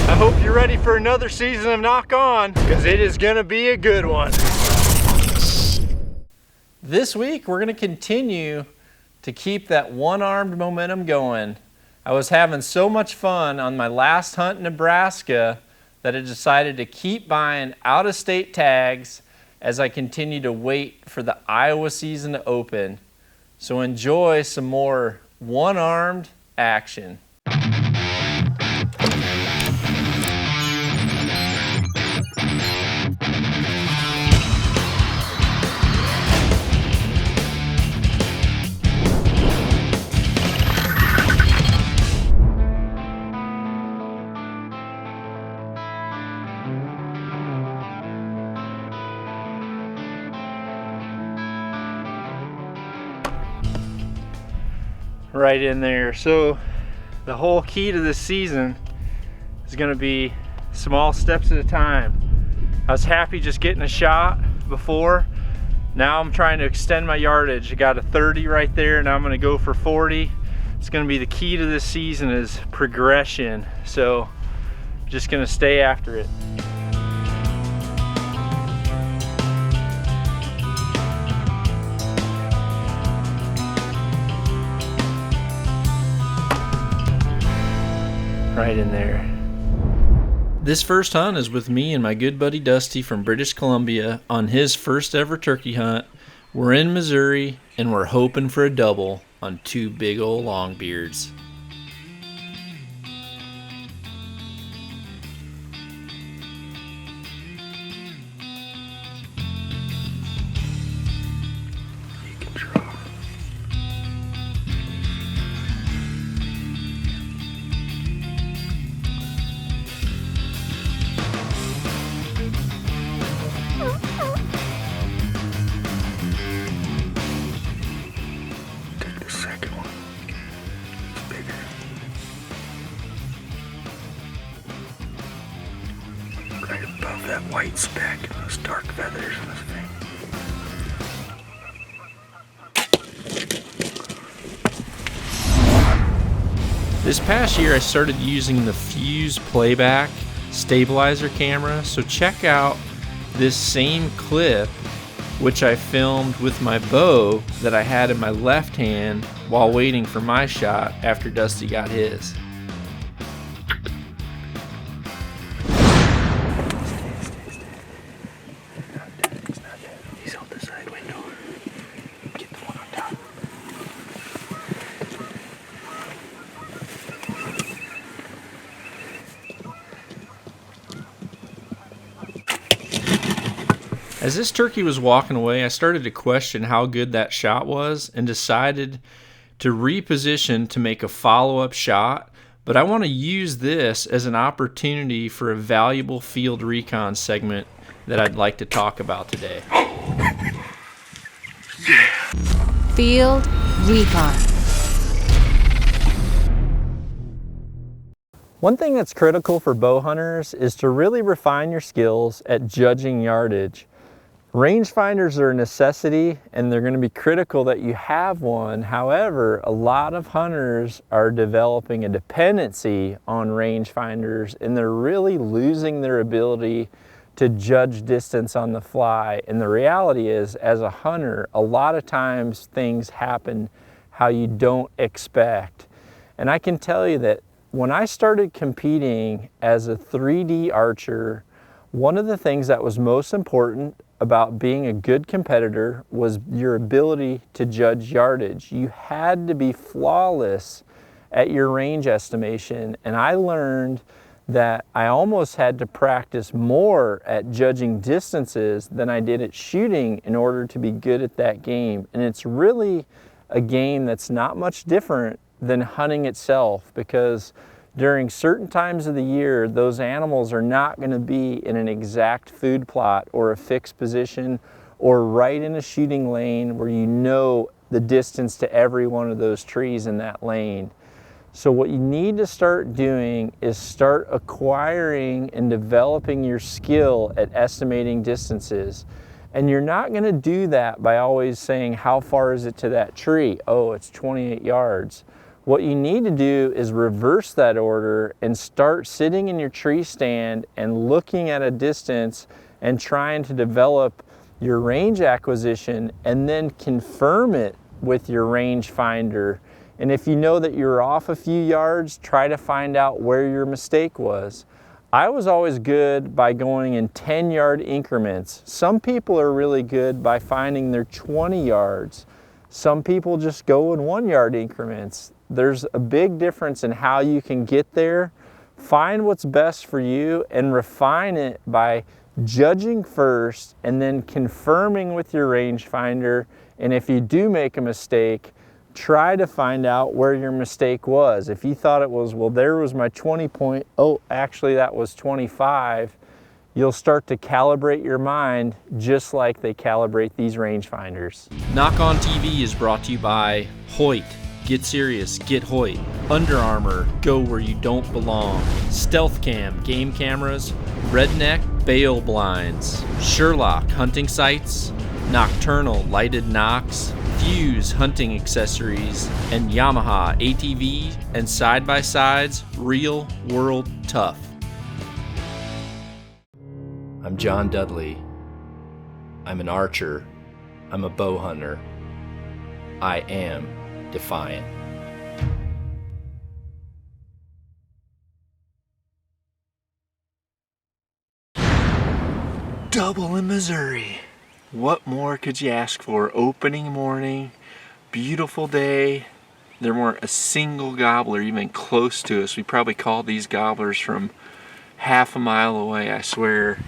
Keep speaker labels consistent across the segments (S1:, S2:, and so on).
S1: I hope you're ready for another season of Nock On, because it is gonna be a good one. This week, we're gonna continue to keep that one-armed momentum going. I was having so much fun on my last hunt in Nebraska that I decided to keep buying out-of-state tags as I continue to wait for the Iowa season to open. So enjoy some more one-armed action. Right in there. So the whole key to this season is going to be small steps at a time. I was happy just getting a shot before. Now I'm trying to extend my yardage. I got a 30 right there, and I'm going to go for 40. It's going to be the key to this season is progression. So just going to stay after it. Right in there. This first hunt is with me and my good buddy Dusty from British Columbia on his first ever turkey hunt. We're in Missouri and we're hoping for a double on two big old longbeards. Right above that white speck and those dark feathers on his face. This past year I started using the Fuse Playback stabilizer camera, so check out this same clip which I filmed with my bow that I had in my left hand while waiting for my shot after Dusty got his. As this turkey was walking away, I started to question how good that shot was and decided to reposition to make a follow-up shot, but I want to use this as an opportunity for a valuable field recon segment that I'd like to talk about today.
S2: Field recon.
S1: One thing that's critical for bow hunters is to really refine your skills at judging yardage. Rangefinders are a necessity and they're going to be critical that you have one. However, a lot of hunters are developing a dependency on rangefinders and they're really losing their ability to judge distance on the fly. And the reality is, as a hunter, a lot of times things happen how you don't expect. And I can tell you that when I started competing as a 3D archer, One of the things that was most important about being a good competitor was your ability to judge yardage. You had to be flawless at your range estimation, and I learned that I almost had to practice more at judging distances than I did at shooting in order to be good at that game. And it's really a game that's not much different than hunting itself, because during certain times of the year, those animals are not going to be in an exact food plot or a fixed position or right in a shooting lane where you know the distance to every one of those trees in that lane. So what you need to start doing is start acquiring and developing your skill at estimating distances. And you're not going to do that by always saying, how far is it to that tree? Oh, it's 28 yards. What you need to do is reverse that order and start sitting in your tree stand and looking at a distance and trying to develop your range acquisition, and then confirm it with your range finder. And if you know that you're off a few yards, try to find out where your mistake was. I was always good by going in 10-yard increments. Some people are really good by finding their 20 yards. Some people just go in 1-yard increments. There's a big difference in how you can get there. Find what's best for you and refine it by judging first and then confirming with your rangefinder. And if you do make a mistake, try to find out where your mistake was. If you thought it was, well, there was my 20 point, oh, actually that was 25, you'll start to calibrate your mind just like they calibrate these rangefinders.
S3: Nock On TV is brought to you by Hoyt. Get serious, get Hoyt. Under Armour, go where you don't belong. Stealth Cam, game cameras. Redneck, bail blinds. Sherlock, hunting sights. Nocturnal, lighted knocks. Fuse, hunting accessories. And Yamaha, ATV and side-by-sides, real world tough. I'm John Dudley. I'm an archer. I'm a bow hunter. I am defiant.
S1: Double in Missouri. What more could you ask for? Opening morning, beautiful day. There weren't a single gobbler even close to us. We probably called these gobblers from half a mile away, I swear.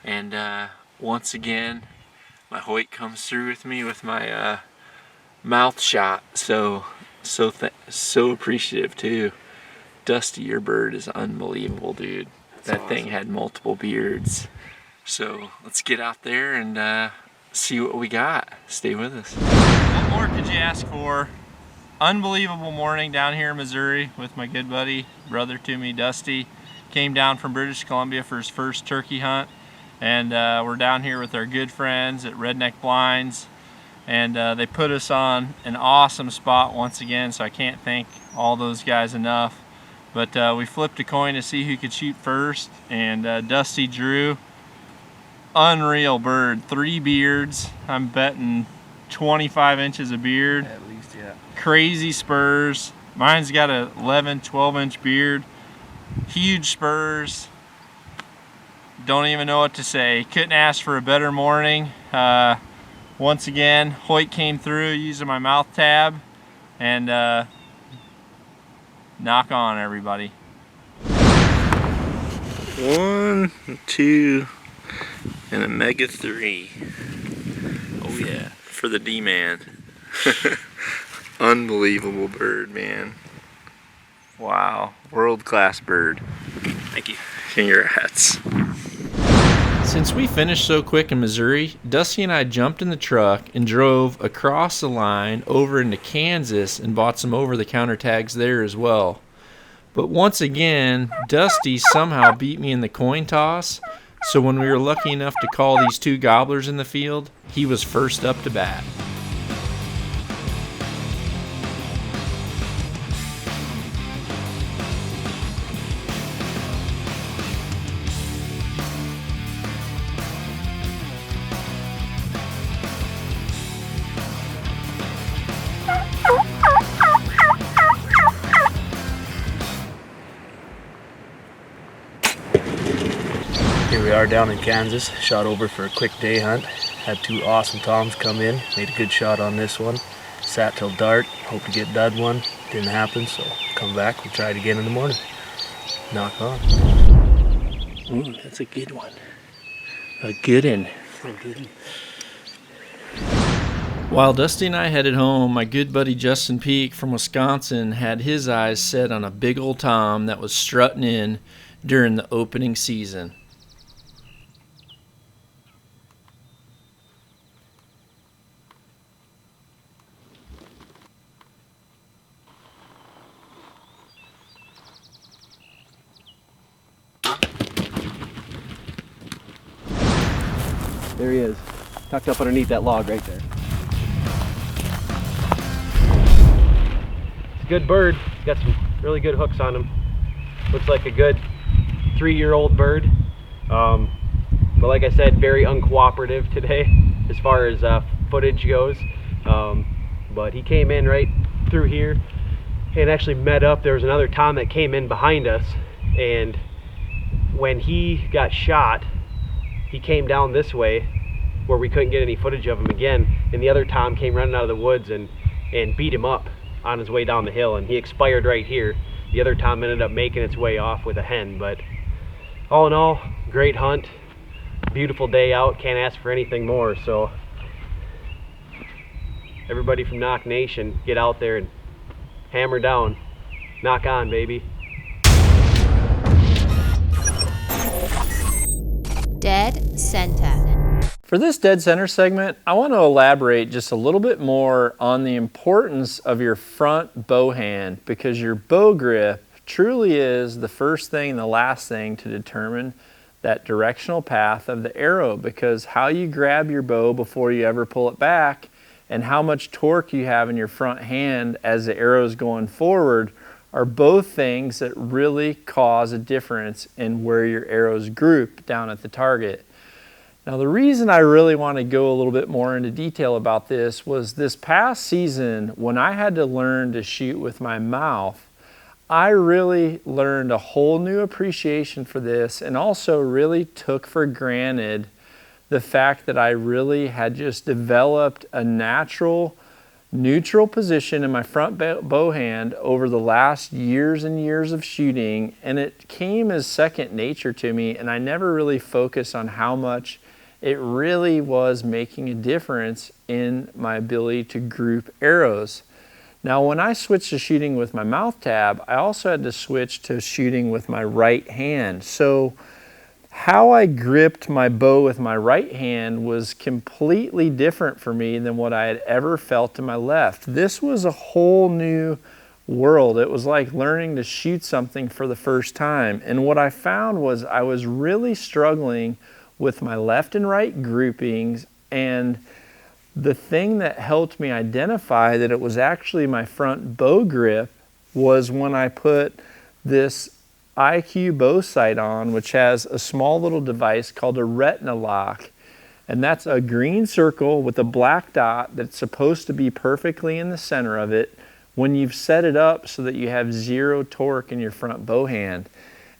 S1: And once again, my Hoyt comes through with me with my mouth shot. So appreciative too. Dusty, your bird is unbelievable, dude. That awesome. Thing had multiple beards. So let's get out there and see what we got. Stay with us. What more could you ask for? Unbelievable morning down here in Missouri with my good buddy, brother to me, Dusty. Came down from British Columbia for his first turkey hunt. And we're down here with our good friends at Redneck Blinds. And they put us on an awesome spot once again, so I can't thank all those guys enough. But we flipped a coin to see who could shoot first, and Dusty drew. Unreal bird, 3 beards. I'm betting 25 inches of beard.
S3: At least, yeah.
S1: Crazy spurs. Mine's got a 11, 12-inch beard. Huge spurs. Don't even know what to say. Couldn't ask for a better morning. Once again, Hoyt came through using my mouth tab, and nock on, everybody. 1, 2, and a mega 3. Oh yeah, for the D-man. Unbelievable bird, man. Wow, world-class bird. Thank you. Congrats.
S3: Since we finished so quick in Missouri, Dusty and I jumped in the truck and drove across the line over into Kansas and bought some over-the-counter tags there as well. But once again, Dusty somehow beat me in the coin toss, so when we were lucky enough to call these 2 gobblers in the field, he was first up to bat.
S1: Here we
S4: backyard down in Kansas. Shot over for a quick day hunt. Had 2 awesome toms come in. Made a good shot on this one. Sat till dark. Hope to get dud one. Didn't happen, so come back. We'll try it again in the morning. Knock on.
S1: Ooh, that's a good one. A good one.
S3: While Dusty and I headed home, my good buddy Justin Peak from Wisconsin had his eyes set on a big old tom that was strutting in during the opening season.
S5: There he is, tucked up underneath that log right there. It's a good bird. He's got some really good hooks on him. Looks like a good 3-year-old bird. But like I said, very uncooperative today as far as footage goes. But he came in right through here and actually met up. There was another tom that came in behind us, and when he got shot, he came down this way where we couldn't get any footage of him again, and the other tom came running out of the woods and beat him up on his way down the hill, and he expired right here. The other tom ended up making its way off with a hen. But all in all, great hunt, beautiful day out, can't ask for anything more. So everybody from Nock Nation, get out there and hammer down. Knock on, baby.
S2: Dead center.
S1: For this dead center segment, I want to elaborate just a little bit more on the importance of your front bow hand, because your bow grip truly is the first thing and the last thing to determine that directional path of the arrow, because how you grab your bow before you ever pull it back and how much torque you have in your front hand as the arrow is going forward are both things that really cause a difference in where your arrows group down at the target. Now, the reason I really want to go a little bit more into detail about this was this past season when I had to learn to shoot with my mouth. I really learned a whole new appreciation for this, and also really took for granted the fact that I really had just developed a natural neutral position in my front bow hand over the last years and years of shooting, and it came as second nature to me, and I never really focused on how much it really was making a difference in my ability to group arrows. Now, when I switched to shooting with my mouth tab, I also had to switch to shooting with my right hand. So how I gripped my bow with my right hand was completely different for me than what I had ever felt in my left. This was a whole new world. It was like learning to shoot something for the first time. And what I found was I was really struggling with my left and right groupings, and the thing that helped me identify that it was actually my front bow grip was when I put this IQ bow sight on, which has a small little device called a retina lock, and that's a green circle with a black dot that's supposed to be perfectly in the center of it when you've set it up so that you have zero torque in your front bow hand.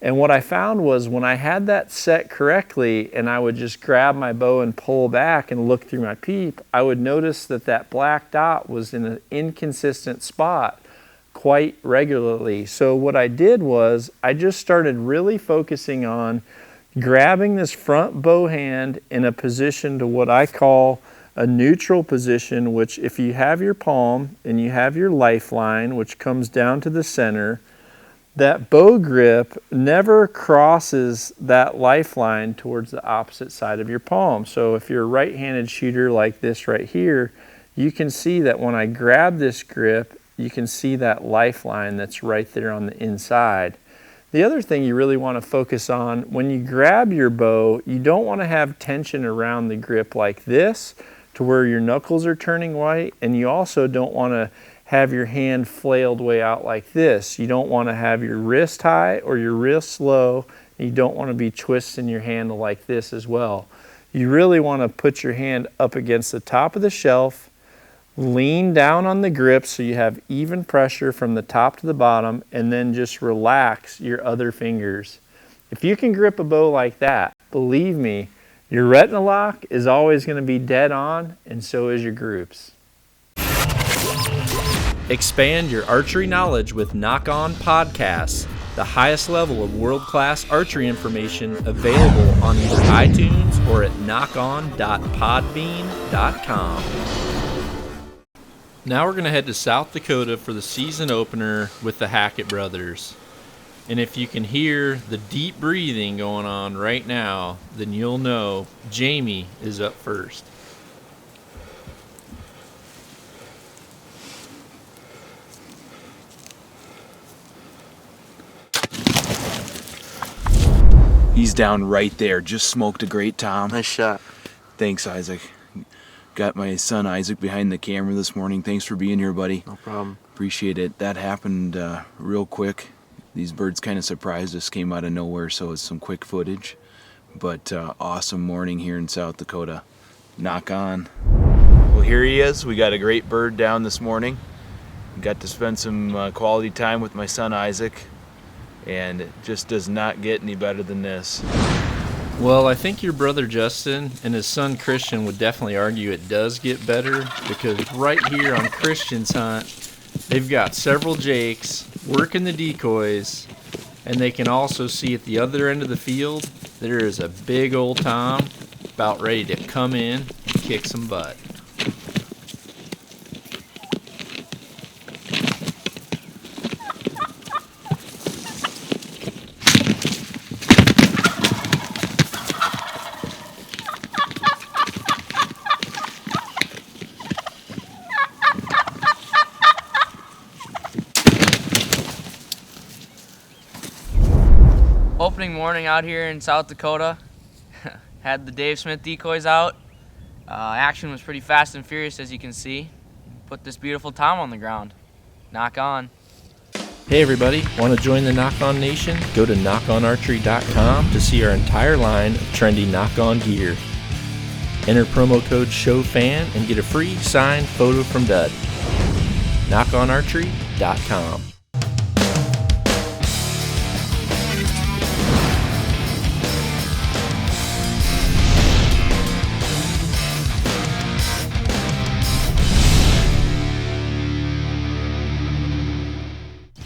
S1: And what I found was when I had that set correctly and I would just grab my bow and pull back and look through my peep, I would notice that that black dot was in an inconsistent spot quite regularly. So what I did was I just started really focusing on grabbing this front bow hand in a position to what I call a neutral position, which if you have your palm and you have your lifeline, which comes down to the center, that bow grip never crosses that lifeline towards the opposite side of your palm. So if you're a right-handed shooter like this right here, you can see that when I grab this grip, you can see that lifeline that's right there on the inside. The other thing you really want to focus on, when you grab your bow, you don't want to have tension around the grip like this to where your knuckles are turning white, and you also don't want to have your hand flailed way out like this. You don't want to have your wrist high or your wrist low. You don't want to be twisting your handle like this as well. You really want to put your hand up against the top of the shelf, lean down on the grip so you have even pressure from the top to the bottom, and then just relax your other fingers. If you can grip a bow like that, believe me, your retina lock is always going to be dead on, and so is your groups.
S3: Expand your archery knowledge with Nock On Podcasts, the highest level of world-class archery information available on either iTunes or at knockon.podbean.com. Now we're going to head to South Dakota for the season opener with the Hackett brothers. And if you can hear the deep breathing going on right now, then you'll know Jamie is up first.
S6: He's down right there. Just smoked a great tom.
S4: Nice shot.
S6: Thanks, Isaac. Got my son Isaac behind the camera this morning. Thanks for being here, buddy.
S4: No problem.
S6: Appreciate it. That happened real quick. These birds kind of surprised us, came out of nowhere, so it's some quick footage. But awesome morning here in South Dakota. Nock on. Well, here he is. We got a great bird down this morning. Got to spend some quality time with my son Isaac. And it just does not get any better than this.
S3: Well, I think your brother Justin and his son Christian would definitely argue it does get better, because right here on Christian's hunt, they've got several jakes working the decoys, and they can also see at the other end of the field there is a big old tom about ready to come in and kick some butt.
S7: Opening morning out here in South Dakota. Had the Dave Smith decoys out. Action was pretty fast and furious, as you can see. Put this beautiful tom on the ground. Nock on.
S3: Hey everybody, want to join the Nock On Nation? Go to knockonarchery.com to see our entire line of trendy Nock On gear. Enter promo code SHOWFAN and get a free signed photo from Dud. knockonarchery.com.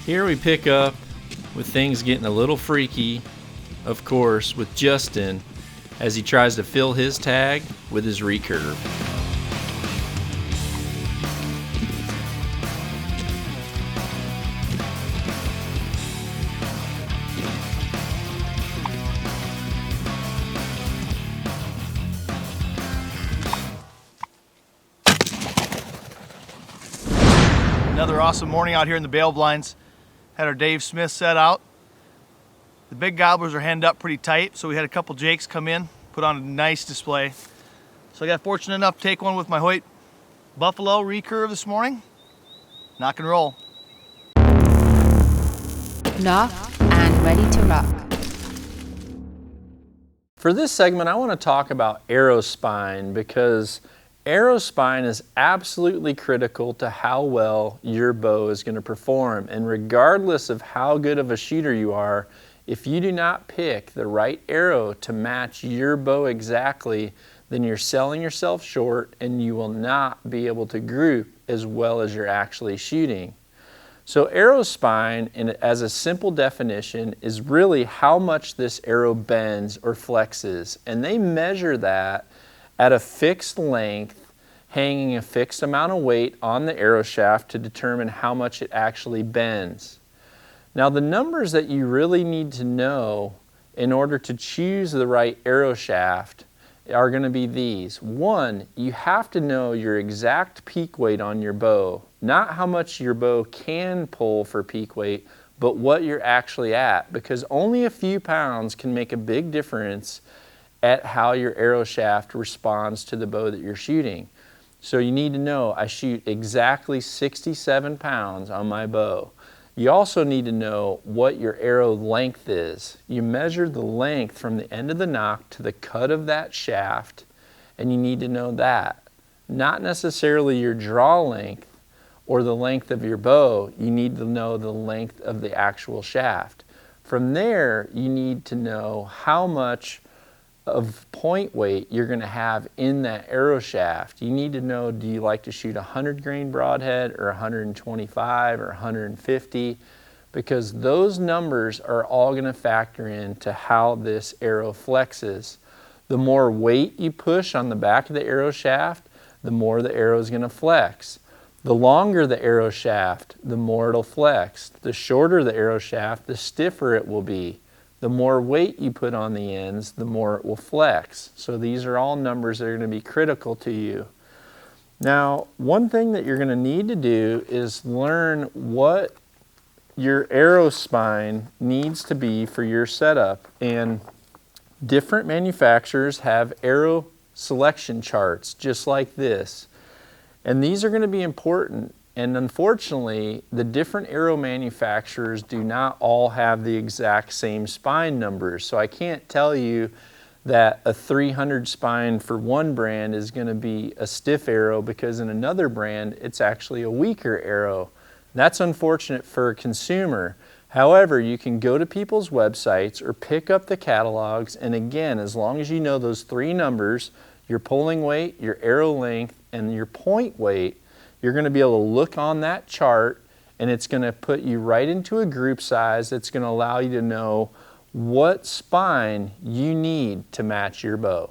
S3: Here we pick up with things getting a little freaky, of course, with Justin as he tries to fill his tag with his recurve.
S8: Another awesome morning out here in the bail blinds. Had our Dave Smith set out. The big gobblers are henned up pretty tight, so we had a couple jakes come in, put on a nice display. So I got fortunate enough to take one with my Hoyt Buffalo recurve this morning. Knock and roll.
S2: Nock and ready to rock.
S1: For this segment, I want to talk about arrow spine, because arrow spine is absolutely critical to how well your bow is going to perform. And regardless of how good of a shooter you are, if you do not pick the right arrow to match your bow exactly, then you're selling yourself short and you will not be able to group as well as you're actually shooting. So arrow spine, as a simple definition, is really how much this arrow bends or flexes. And they measure that at a fixed length, hanging a fixed amount of weight on the arrow shaft to determine how much it actually bends. Now, the numbers that you really need to know in order to choose the right arrow shaft are going to be these. One, you have to know your exact peak weight on your bow, not how much your bow can pull for peak weight, but what you're actually at, because only a few pounds can make a big difference at how your arrow shaft responds to the bow that you're shooting. So you need to know, I shoot exactly 67 pounds on my bow. You also need to know what your arrow length is. You measure the length from the end of the nock to the cut of that shaft, and you need to know that. Not necessarily your draw length or the length of your bow, you need to know the length of the actual shaft. From there, you need to know how much of point weight you're going to have in that arrow shaft. You need to know, do you like to shoot 100 grain broadhead or 125 or 150? Because those numbers are all going to factor into how this arrow flexes. The more weight you push on the back of the arrow shaft, the more the arrow is going to flex. The longer the arrow shaft, the more it'll flex. The shorter the arrow shaft, the stiffer it will be. The more weight you put on the ends, the more it will flex. So these are all numbers that are going to be critical to you. Now, one thing that you're going to need to do is learn what your arrow spine needs to be for your setup. And different manufacturers have arrow selection charts just like this. And these are going to be important. And unfortunately, the different arrow manufacturers do not all have the exact same spine numbers. So I can't tell you that a 300 spine for one brand is going to be a stiff arrow, because in another brand, it's actually a weaker arrow. That's unfortunate for a consumer. However, you can go to people's websites or pick up the catalogs, and again, as long as you know those three numbers, your pulling weight, your arrow length, and your point weight, you're going to be able to look on that chart, and it's going to put you right into a group size that's going to allow you to know what spine you need to match your bow.